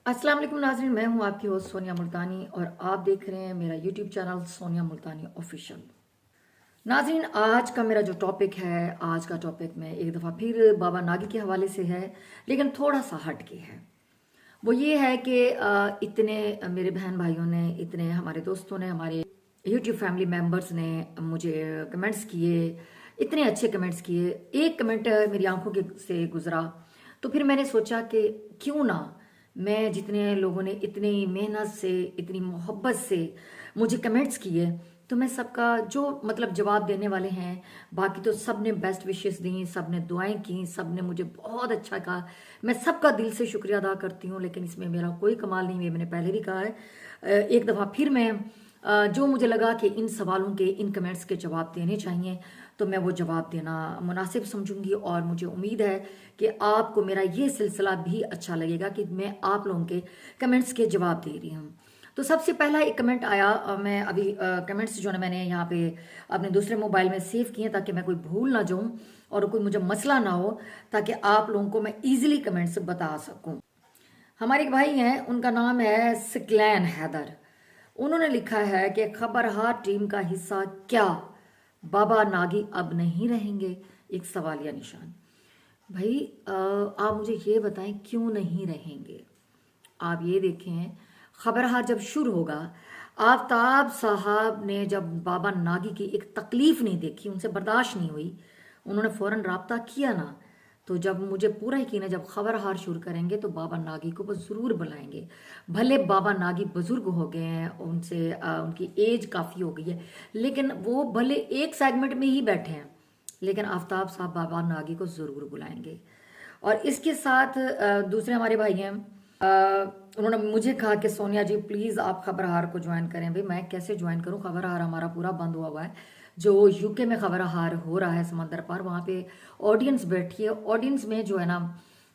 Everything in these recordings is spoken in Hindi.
अस्सलाम वालेकुम नाज़रीन, मैं हूं आपकी होस्ट सोनिया मुल्तानी और आप देख रहे हैं मेरा यूट्यूब चैनल सोनिया मुल्तानी ऑफिशियल। नाज़रीन, आज का मेरा जो टॉपिक है, आज का टॉपिक में एक दफ़ा फिर बाबा नागी के हवाले से है, लेकिन थोड़ा सा हट के है। वो ये है कि इतने मेरे बहन भाइयों ने, इतने हमारे दोस्तों ने, हमारे यूट्यूब फैमिली मेम्बर्स ने मुझे कमेंट्स किए, इतने अच्छे कमेंट्स किए। एक कमेंट मेरी आंखों के से गुजरा, तो फिर मैंने सोचा कि क्यों ना मैं, जितने लोगों ने इतनी मेहनत से, इतनी मोहब्बत से मुझे कमेंट्स किए, तो मैं सबका जो मतलब जवाब देने वाले हैं। बाकी तो सब ने बेस्ट विशेस दी, सब ने दुआएं की, सब ने मुझे बहुत अच्छा कहा। मैं सबका दिल से शुक्रिया अदा करती हूँ, लेकिन इसमें मेरा कोई कमाल नहीं, ये मैंने पहले भी कहा है। एक दफ़ा फिर मैं जो मुझे लगा कि इन सवालों के, इन कमेंट्स के जवाब देने चाहिए, तो मैं वो जवाब देना मुनासिब समझूंगी। और मुझे उम्मीद है कि आपको मेरा ये सिलसिला भी अच्छा लगेगा कि मैं आप लोगों के कमेंट्स के जवाब दे रही हूँ। तो सबसे पहला एक कमेंट आया, मैं अभी कमेंट्स जो है मैंने यहाँ पे अपने दूसरे मोबाइल में सेव किए ताकि मैं कोई भूल ना जाऊँ और कोई मुझे मसला ना हो, ताकि आप लोगों को मैं इजीली कमेंट्स बता सकूँ। हमारे एक भाई हैं, उनका नाम है सिक्लैन हैदर। उन्होंने लिखा है कि खबरहार टीम का हिस्सा क्या बाबा नागी अब नहीं रहेंगे? एक सवालिया निशान। भाई आप मुझे ये बताएं क्यों नहीं रहेंगे। आप ये देखें, खबरहार जब शुरू होगा, आफ्ताब साहब ने जब बाबा नागी की एक तकलीफ नहीं देखी, उनसे बर्दाश्त नहीं हुई, उन्होंने फौरन राब्ता किया ना। तो जब मुझे पूरा यकीन है, जब खबरहार शुरू करेंगे तो बाबा नागी को वो ज़रूर बुलाएंगे। भले बाबा नागी बुजुर्ग हो गए हैं, उनसे उनकी एज काफ़ी हो गई है, लेकिन वो भले एक सेगमेंट में ही बैठे हैं, लेकिन आफ्ताब साहब बाबा नागी को ज़रूर बुलाएंगे। और इसके साथ दूसरे हमारे भाई हैं, उन्होंने मुझे कहा कि सोनिया जी प्लीज़ आप खबरहार को ज्वाइन करें। भाई मैं कैसे ज्वाइन करूं? खबरहार हमारा पूरा बंद हुआ है। जो यूके में खबरहार हो रहा है समंदर पार, वहाँ पे ऑडियंस बैठी है। ऑडियंस में जो है ना,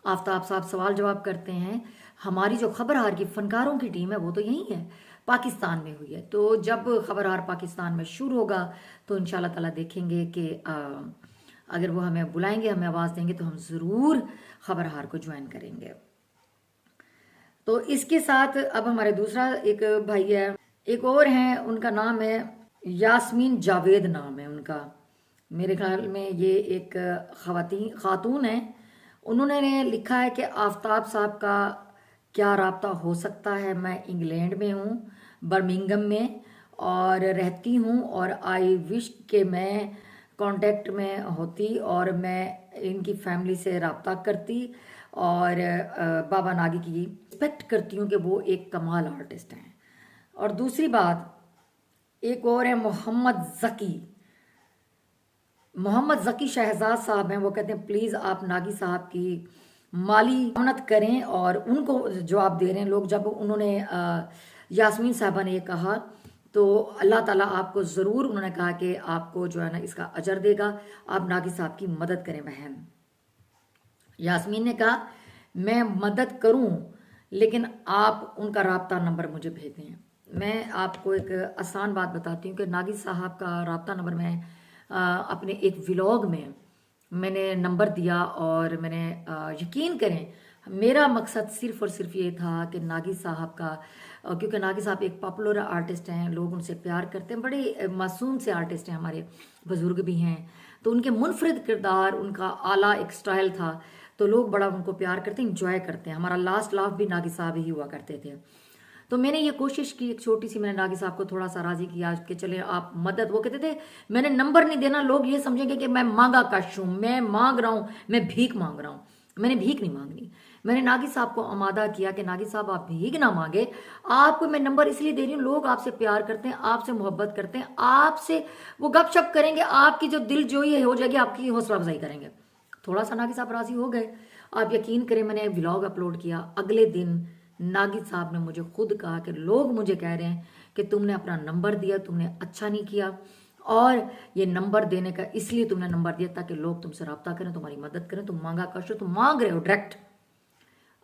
आफ्ताब साहब सवाल जवाब करते हैं। हमारी जो खबरहार की फनकारों की टीम है वो तो यहीं है, पाकिस्तान में हुई है। तो जब खबरहार पाकिस्तान में शुरू होगा तो इंशाल्लाह ताला देखेंगे कि अगर वो हमें बुलाएंगे, हमें आवाज़ देंगे, तो हम ज़रूर खबरहार को ज्वाइन करेंगे। तो इसके साथ अब हमारे दूसरा एक भाई है, एक और हैं, उनका नाम है यास्मीन जावेद, नाम है उनका। मेरे ख्याल में ये एक खातून है। उन्होंने लिखा है कि आफ्ताब साहब का क्या राब्ता हो सकता है? मैं इंग्लैंड में हूँ, बर्मिंघम में और रहती हूँ, और आई विश कि मैं कांटेक्ट में होती और मैं इनकी फैमिली से रब्ता करती, और बाबा नागी की रिस्पेक्ट करती हूँ कि वो एक कमाल आर्टिस्ट हैं। और दूसरी बात, एक और है मोहम्मद जकी शहजाद साहब हैं। वो कहते हैं प्लीज़ आप नागी साहब की माली मदद करें, और उनको जवाब दे रहे हैं लोग। जब उन्होंने यास्मीन साहबा ने ये कहा तो अल्लाह ताला आपको ज़रूर, उन्होंने कहा कि आपको जो है ना इसका अजर देगा, आप नागी साहब की मदद करें बहन। यास्मीन ने कहा मैं मदद करूं, लेकिन आप उनका राब्ता नंबर मुझे भेज दें। मैं आपको एक आसान बात बताती हूँ कि नागी साहब का राब्ता नंबर मैं अपने एक व्लॉग में मैंने नंबर दिया, और मैंने यकीन करें, मेरा मकसद सिर्फ और सिर्फ ये था कि नागी साहब का, क्योंकि नागी साहब एक पॉपुलर आर्टिस्ट हैं, लोग उनसे प्यार करते हैं, बड़े मासूम से आर्टिस्ट हैं, हमारे बुजुर्ग भी हैं, तो उनके मुनफरिद किरदार, उनका आला एक स्टाइल था, तो लोग बड़ा उनको प्यार करते हैं, इंजॉय करते हैं। हमारा लास्ट लाफ भी नागी साहब ही हुआ करते थे। तो मैंने ये कोशिश की, एक छोटी सी, मैंने नागी साहब को थोड़ा सा राजी किया कि चले आप मदद। वो कहते थे मैंने नंबर नहीं देना, लोग ये समझेंगे कि मैं मांगा कश हूँ, मैं मांग रहा हूँ, मैं भीख मांग रहा हूँ। मैंने भीख नहीं मांगनी। मैंने नागी साहब को आमादा किया कि नागी साहब आप भीख ना मांगे, आपको मैं नंबर इसलिए दे रही हूँ, लोग आपसे प्यार करते हैं, आपसे मोहब्बत करते हैं, आपसे वो गपशप करेंगे, आपकी जो दिल जोई हो जाएगी, आपकी हौसला अफजाई करेंगे। थोड़ा सा नागी साहब राजी हो गए। आप यकीन करें, मैंने व्लॉग अपलोड किया, अगले दिन नागी साहब ने मुझे खुद कहा कि लोग मुझे कह रहे हैं कि तुमने अपना नंबर दिया, तुमने अच्छा नहीं किया, और ये नंबर देने का इसलिए तुमने नंबर दिया ताकि लोग तुमसे रब्ता करें, तुम्हारी मदद करें। तुम मांगा कश हो, तुम मांग रहे हो डायरेक्ट।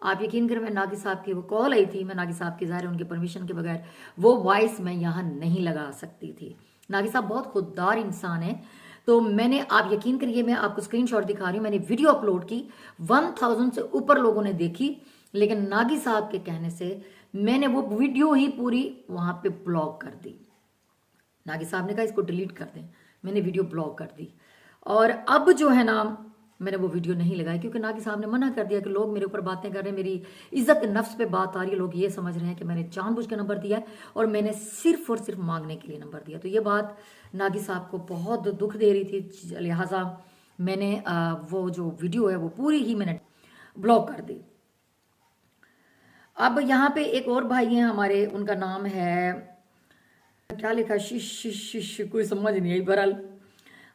आप यकीन करें, मैं नागी साहब की वो कॉल आई थी, मैं नागी साहब की, ज़ाहिर उनके परमिशन के बगैर वो वॉइस मैं यहाँ नहीं लगा सकती थी। नागी साहब बहुत खुददार इंसान है। तो मैंने, आप यकीन करिए, मैं आपको स्क्रीनशॉट दिखा रही हूँ, मैंने वीडियो अपलोड की, 1000 से ऊपर लोगों ने देखी, लेकिन नागी साहब के कहने से मैंने वो वीडियो ही पूरी वहां पे ब्लॉक कर दी। नागी साहब ने कहा इसको डिलीट कर दें, मैंने वीडियो ब्लॉक कर दी। और अब जो है ना, मैंने वो वीडियो नहीं लगाई क्योंकि नागी साहब ने मना कर दिया कि लोग मेरे ऊपर बातें कर रहे हैं, मेरी इज्जत नफ्स पे बात आ रही है, लोग ये समझ रहे हैं कि मैंने जानबूझ के नंबर दिया है और मैंने सिर्फ और सिर्फ मांगने के लिए नंबर दिया। तो ये बात नागी साहब को बहुत दुख दे रही थी, लिहाजा मैंने वो जो वीडियो है वो पूरी ही मैंने ब्लॉक कर दी। अब यहाँ पे एक और भाई हैं हमारे, उनका नाम है, क्या लिखा, शिश शिश शिश, कोई समझ नहीं आई। बहरहाल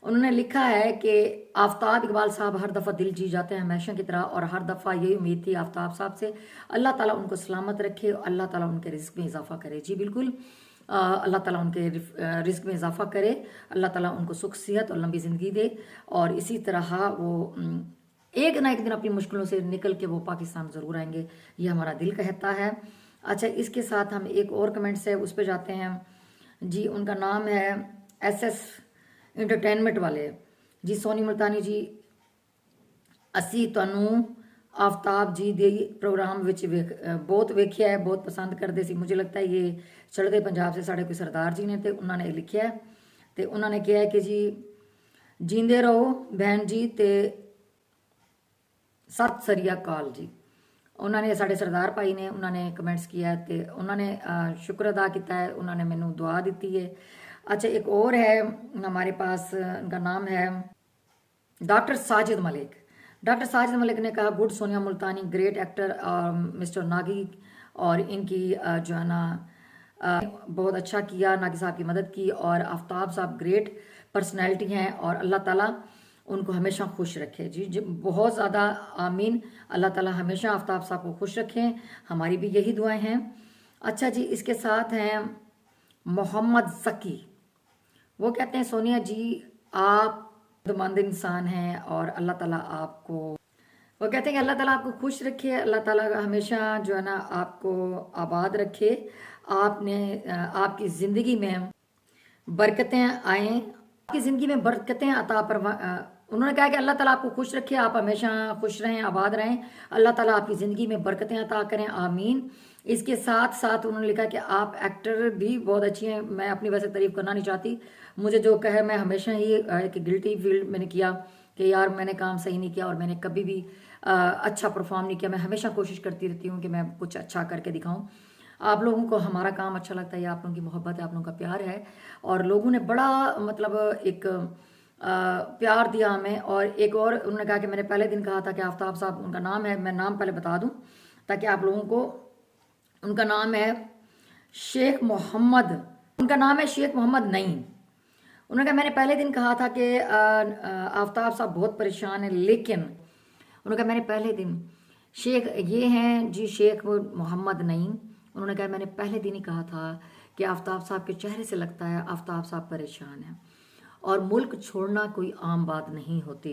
उन्होंने लिखा है कि आफ्ताब इकबाल साहब हर दफ़ा दिल जी जाते हैं हमेशा की तरह, और हर दफ़ा यही उम्मीद थी आफ्ताब साहब से, अल्लाह ताला उनको सलामत रखे, अल्लाह ताला उनके रिस्क में इजाफा करे। जी बिल्कुल, अल्लाह ताला उनके रिस्क में इजाफा करे, अल्लाह ताला उनको सुख सेहत और लंबी ज़िंदगी दे, और इसी तरह वो एक ना एक दिन अपनी मुश्किलों से निकल के वो पाकिस्तान ज़रूर आएंगे, ये हमारा दिल कहता है। अच्छा, इसके साथ हम एक और कमेंट्स है उस पर जाते हैं जी। उनका नाम है SS इंटरटेनमेंट वाले जी। सोनी मुल्तानी जी, असी तनु आफ्ताब जी दे प्रोग्राम विच बहुत वेख्या है, बहुत पसंद करते सी। मुझे लगता है ये चढ़ते पंजाब से साढ़े कोई सरदार जी ने, तो उन्होंने लिखा है, तो उन्होंने कहा है कि जी जींदे रहो बहन जी, ते सत सरी अकाल जी। उन्होंने साढ़े सरदार भाई ने उन्होंने कमेंट्स किया है, तो उन्होंने शुक्र अदा किया है, उन्होंने मैनू दुआ दी है। अच्छा, एक और है हमारे पास, उनका नाम है डॉक्टर साजिद मलिक। डॉक्टर साजिद मलिक ने कहा, गुड सोनिया मुल्तानी, ग्रेट एक्टर मिस्टर नागी, और इनकी जो है ना बहुत अच्छा किया, नागी साहब की मदद की, और आफ्ताब साहब ग्रेट पर्सनैलिटी हैं, और अल्लाह ताला उनको हमेशा खुश रखे। जी बहुत ज़्यादा आमीन, अल्लाह ताला हमेशा आफ्ताब साहब को खुश रखें, हमारी भी यही दुआएं हैं। अच्छा जी, इसके साथ हैं मोहम्मद ज़की। वो कहते हैं, सोनिया जी आप मंद इंसान हैं, और अल्लाह ताला आपको, वो कहते हैं कि अल्लाह ताला आपको खुश रखे, अल्लाह ताला हमेशा जो है ना आपको आबाद रखे, आपने आपकी ज़िंदगी में बरकतें आएँ, आपकी ज़िंदगी में बरकतें अता पर। उन्होंने कहा कि अल्लाह ताला आपको खुश रखे, आप हमेशा खुश रहें, आबाद रहें, अल्लाह ताला आपकी ज़िंदगी में बरकतें अता करें, आमीन। इसके साथ साथ उन्होंने लिखा कि आप एक्टर भी बहुत अच्छी हैं। मैं अपनी वैसे तारीफ करना नहीं चाहती, मुझे जो कहे, मैं हमेशा ही एक गिल्टी फील मैंने किया कि यार मैंने काम सही नहीं किया, और मैंने कभी भी अच्छा परफॉर्म नहीं किया। मैं हमेशा कोशिश करती रहती हूँ कि मैं कुछ अच्छा करके दिखाऊँ। आप लोगों को हमारा काम अच्छा लगता है, या आप लोगों की मोहब्बत है, आप लोगों का प्यार है, और लोगों ने बड़ा मतलब एक प्यार दिया हमें। और एक और उन्होंने कहा कि मैंने पहले दिन कहा था कि आफ्ताब साहब, उनका नाम है, मैं नाम पहले बता दूं ताकि आप लोगों को, उनका नाम है शेख मोहम्मद, उनका नाम है शेख मोहम्मद नईम। उन्होंने कहा मैंने पहले दिन कहा था कि आफ्ताब साहब बहुत परेशान है, लेकिन उन्होंने कहा मैंने पहले दिन, शेख ये हैं जी शेख मोहम्मद नईम। उन्होंने कहा मैंने पहले दिन ही कहा था कि आफ्ताब साहब के चेहरे से लगता है आफ्ताब साहब परेशान हैं, और मुल्क छोड़ना कोई आम बात नहीं होती।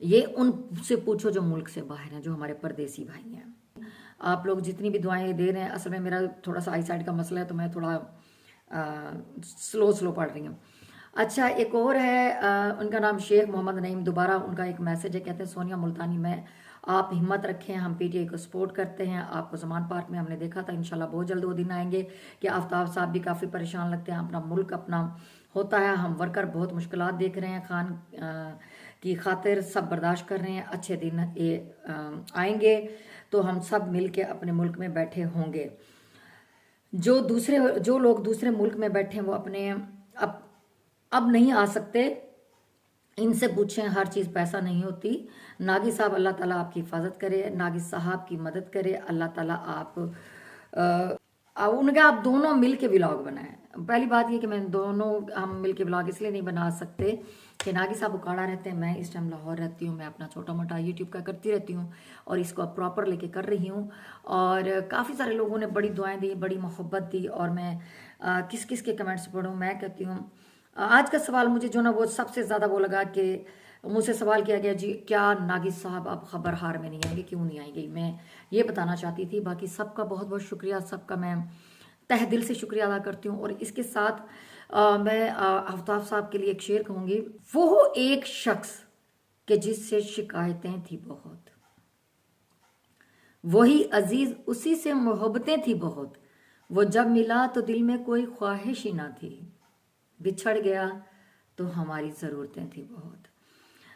ये उनसे पूछो जो मुल्क से बाहर हैं, जो हमारे परदेसी भाई हैं। आप लोग जितनी भी दुआएं दे रहे हैं, असल में मेरा थोड़ा सा आई साइड का मसला है, तो मैं थोड़ा स्लो पढ़ रही हूँ। अच्छा, एक और है, उनका नाम शेख मोहम्मद नईम। दोबारा उनका एक मैसेज है, कहते हैं सोनिया मुल्तानी में आप हिम्मत रखें, हम PTI को सपोर्ट करते हैं। आपको ज़मान पार्क में हमने देखा था, इंशाल्लाह बहुत जल्द वो दिन आएंगे कि आफ्ताब साहब भी काफ़ी परेशान लगते हैं। अपना मुल्क अपना होता है, हम वर्कर बहुत मुश्किलात देख रहे हैं, खान की खातिर सब बर्दाश्त कर रहे हैं। अच्छे दिन आएंगे तो हम सब मिल के अपने मुल्क में बैठे होंगे। जो लोग दूसरे मुल्क में बैठे हैं वो अपने अब नहीं आ सकते, इनसे पूछें, हर चीज़ पैसा नहीं होती। नागी साहब, अल्लाह ताला आपकी हिफाजत करे, नागी साहब की मदद करे, अल्लाह ताला उनका आप दोनों मिल के व्लॉग बनाएं। पहली बात ये कि मैं दोनों हम मिल के व्लॉग इसलिए नहीं बना सकते कि नागी साहब उकाड़ा रहते हैं, मैं इस टाइम लाहौर रहती हूँ, मैं अपना छोटा मोटा यूट्यूब का करती रहती हूँ, और इसको अब प्रॉपर लेके कर रही हूँ। और काफ़ी सारे लोगों ने बड़ी दुआएं दी, बड़ी मोहब्बत दी, और मैं किस किस के कमेंट्स पढ़ूँ। मैं कहती हूँ, आज का सवाल मुझे जो ना वो सबसे ज़्यादा वो लगा कि मुझसे सवाल किया गया, जी क्या नागी साहब आप खबर हार में नहीं आएंगे, क्यों नहीं आएंगे, मैं ये बताना चाहती थी। बाकी सबका बहुत बहुत शुक्रिया, सबका मैं तहे दिल से शुक्रिया अदा करती हूँ। और इसके साथ मैं आफ्ताब साहब के लिए एक शेर कहूँगी, वो एक शख्स के जिससे शिकायतें थी बहुत, वही अजीज उसी से मोहब्बतें थी बहुत, वो जब मिला तो दिल में कोई ख्वाहिश ही ना थी, बिछड़ गया तो हमारी ज़रूरतें थी बहुत।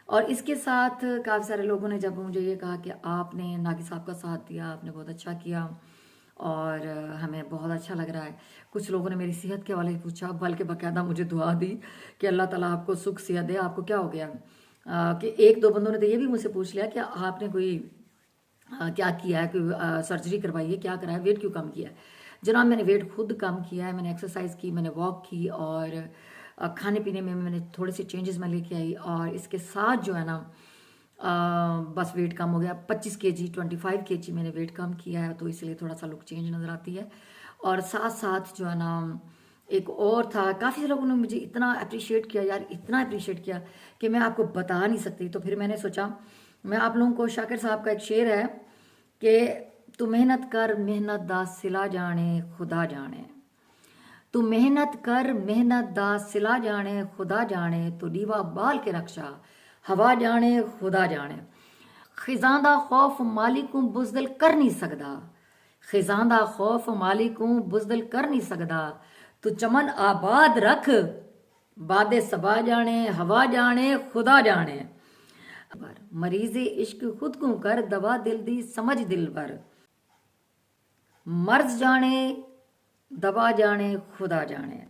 और इसके साथ काफ़ी सारे लोगों ने जब मुझे ये कहा कि आपने नागी साहब का साथ दिया, आपने बहुत अच्छा किया और हमें बहुत अच्छा लग रहा है। कुछ लोगों ने मेरी सेहत के हवाले पूछा, बल्कि बाकायदा मुझे दुआ दी कि अल्लाह ताला आपको सुख सेहत दे, आपको क्या हो गया। कि एक दो बंदों ने तो ये भी मुझसे पूछ लिया कि आपने कोई क्या किया है, कोई सर्जरी करवाई है, क्या करा है, वेट क्यों कम किया है। जनाब मैंने वेट खुद कम किया है, मैंने एक्सरसाइज की, मैंने वॉक की और खाने पीने में मैंने थोड़े से चेंजेस मैं लेके आई और इसके साथ जो है ना बस वेट कम हो गया। 25 kg 25 kg मैंने वेट कम किया है, तो इसलिए थोड़ा सा लुक चेंज नज़र आती है। और साथ साथ जो है ना एक और था, काफ़ी लोगों ने मुझे इतना अप्रिशिएट किया यार, इतना अप्रिशिएट किया कि मैं आपको बता नहीं सकती। तो फिर मैंने सोचा मैं आप लोगों को, शाकिर साहब का एक शेर है कि तू मेहनत कर मेहनत दा सिला जाने खुदा जाने, तू मेहनत कर मेहनत दा सिला जाने खुदा जाने, तो दीवा बाल के रक्षा हवा जाने खुदा जाने। खिजांदा खौफ मालिकूं बुजदल कर नहीं सकदा, खिजांदा खौफ मालिकूं बुजदल कर नहीं सकदा, तू चमन आबाद रख बादे सबा जाने हवा जाने खुदा जाने। मरीज़े इश्क खुद को कर दवा दिल दी समझ दिल भर, मर्ज जाने दबा जाने खुदा जाने।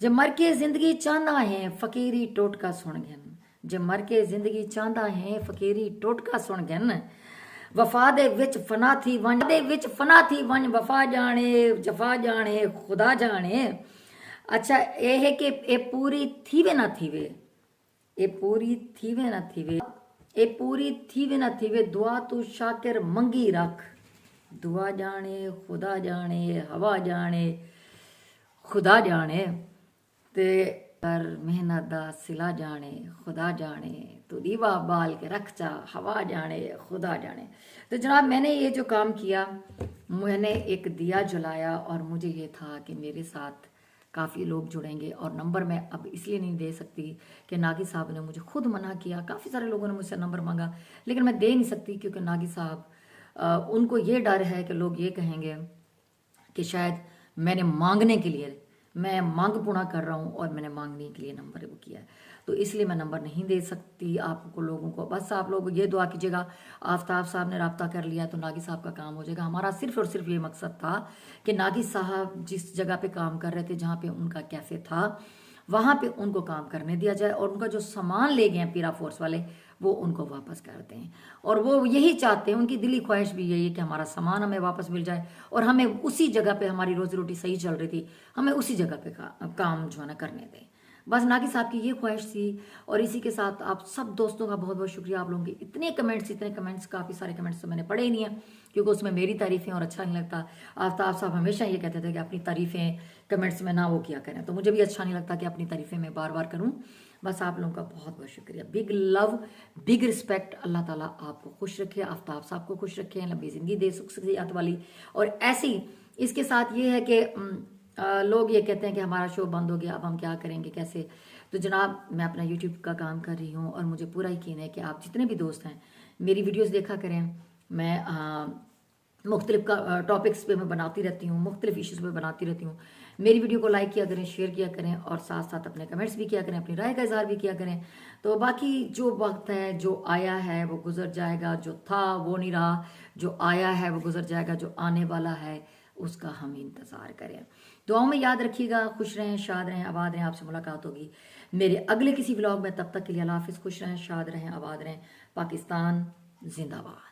जे मर के जिंदगी चाहता है फकीरी टोटका सुन गन, जे मर के जिंदगी चाहता है फकीरी टोटका सुन गन, वफा दे विच फना थी वन दे विच फना थी वन, वफा जाने जफा जाने खुदा जाने। अच्छा ये है कि ये पूरी थीवे ना थीवे, ये पूरी थीवे ना थीवे, ये पूरी थीवे ना थीवे, दुआ तू शाकिर मंगी रख, दुआ जाने खुदा जाने हवा जाने खुदा जाने, ते कर मेहनत दा सिला जाने खुदा जाने, तो दीवा बाल के रख जा हवा जाने खुदा जाने। तो जनाब मैंने ये जो काम किया, मैंने एक दिया जलाया और मुझे ये था कि मेरे साथ काफ़ी लोग जुड़ेंगे। और नंबर मैं अब इसलिए नहीं दे सकती कि नागी साहब ने मुझे खुद मना किया, काफ़ी सारे लोगों ने मुझसे नंबर मांगा लेकिन मैं दे नहीं सकती क्योंकि नागी साहब उनको ये डर है कि लोग ये कहेंगे कि शायद मैंने मांगने के लिए, मैं मांग पूरा कर रहा हूँ और मैंने मांगने के लिए नंबर वो किया है, तो इसलिए मैं नंबर नहीं दे सकती आपको लोगों को। बस आप लोग ये दुआ कीजिएगा, आफ्ताब साहब ने रब्ता कर लिया तो नागी साहब का काम हो जाएगा। हमारा सिर्फ और सिर्फ ये मकसद था कि नागी साहब जिस जगह पे काम कर रहे थे, जहाँ पे उनका कैफ़े था, वहाँ पे उनको काम करने दिया जाए और उनका जो सामान ले गए हैं पीरा फोर्स वाले वो उनको वापस कर दें। और वो यही चाहते हैं, उनकी दिली ख्वाहिश भी यही है कि हमारा सामान हमें वापस मिल जाए और हमें उसी जगह पे, हमारी रोजी रोटी सही चल रही थी, हमें उसी जगह पे काम जो है ना करने दें। बस नागी साहब की ये ख्वाहिश थी। और इसी के साथ आप सब दोस्तों का बहुत बहुत शुक्रिया, आप लोगों के इतने कमेंट्स, काफ़ी सारे कमेंट्स तो मैंने पढ़े ही नहीं है क्योंकि उसमें मेरी तारीफ़ें और अच्छा नहीं लगता। आफ्ताब साहब हमेशा ये कहते थे कि अपनी तारीफ़ें कमेंट्स में ना वो किया करें, तो मुझे भी अच्छा नहीं लगता कि अपनी तारीफ़ें मैं बार बार करूँ। बस आप लोगों का बहुत बहुत शुक्रिया, बिग लव बिग रिस्पेक्ट। अल्लाह ताला आपको खुश रखे, आफ्ताब साहब को खुश रखे, लंबी ज़िंदगी दे सुख सेहत वाली। और ऐसी इसके साथ ये है कि लोग ये कहते हैं कि हमारा शो बंद हो गया, अब हम क्या करेंगे, कैसे। तो जनाब मैं अपना यूट्यूब का काम कर रही हूँ और मुझे पूरा यकीन है कि आप जितने भी दोस्त हैं मेरी वीडियोस देखा करें। मैं मुख्तलिफ टॉपिक्स पे मैं बनाती रहती हूँ, मुख्तलिफ इश्यूज़ पे बनाती रहती हूँ। मेरी वीडियो को लाइक किया करें, शेयर किया करें और साथ साथ अपने कमेंट्स भी किया करें, अपनी राय का इजहार भी किया करें। तो बाकी जो वक्त है, जो आया है वो गुजर जाएगा, जो था वो नहीं रहा, जो आया है वो गुजर जाएगा, जो आने वाला है उसका हम इंतज़ार करें। दुआओं में याद रखिएगा, खुश रहें, शाद रहें, आबाद रहें। आपसे मुलाकात होगी मेरे अगले किसी व्लॉग में, तब तक के लिए अल्लाह हाफिज़, खुश रहें, शाद रहें, आबाद रहें। पाकिस्तान जिंदाबाद।